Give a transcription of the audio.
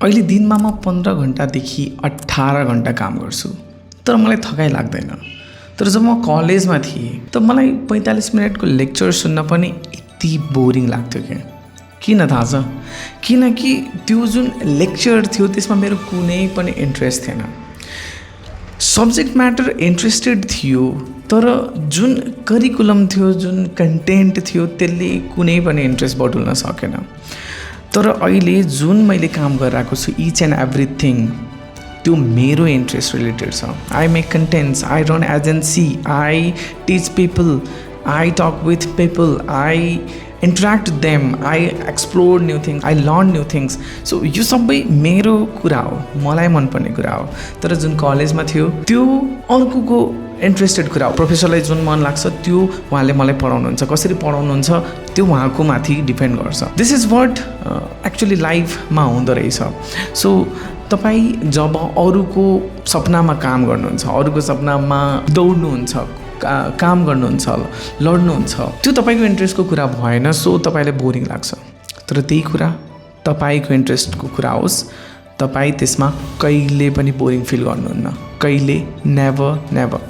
अहिले दिनमा म 15 घण्टादेखि 18 घण्टा काम गर्छु, तर मलाई थकाइ लाग्दैन। तर जब म कलेजमा थिएँ त मलाई 45 मिनटको लेक्चर सुन्न पनि यति बोरिङ लाग्थ्यो क्या। किन थाहा छ? किनकि त्यो जुन लेक्चर थियो त्यसमा मेरो कुनै पनि इन्ट्रेस्ट थिएन। सब्जेक्ट म्याटर इन्ट्रेस्टेड थियो, तर जुन करिकुलम थियो, जुन कन्टेन्ट थियो, त्यसले कुनै पनि इन्ट्रेस्ट बटुल्न सकेन। तर अहिले जुन मैले काम गरिरहेको छु, इच एन्ड एभ्रिथिङ त्यो मेरो इन्ट्रेस्ट रिलेटेड छ। I make contents, I run agency, I teach people, I talk with people, I interact them, I explore new things, I learn new things. So यो सबै मेरो कुरा हो, मलाई मनपर्ने कुरा हो। तर जुन कलेजमा थियो त्यो अर्कोको इन्ट्रेस्टेड कुरा हो। प्रोफेसरलाई जुन मन लाग्छ त्यो उहाँले मलाई पढाउनुहुन्छ, कसरी पढाउनुहुन्छ त्यो उहाँको माथि डिपेन्ड गर्छ। दिस इज वाट एक्चुअली लाइफमा हुँदो रहेछ। सो तपाईँ जब अरूको सपनामा काम गर्नुहुन्छ, अरूको सपनामा दौड्नुहुन्छ, काम गर्नुहुन्छ, लड्नुहुन्छ, त्यो तपाईँको इन्ट्रेस्टको कुरा भएन, सो तपाईँलाई बोरिङ लाग्छ। तर त्यही कुरा तपाईँको इन्ट्रेस्टको कुरा होस्, तपाईँ त्यसमा कहिले पनि बोरिङ फिल गर्नुहुन्न, कहिले, नेभर नेभर।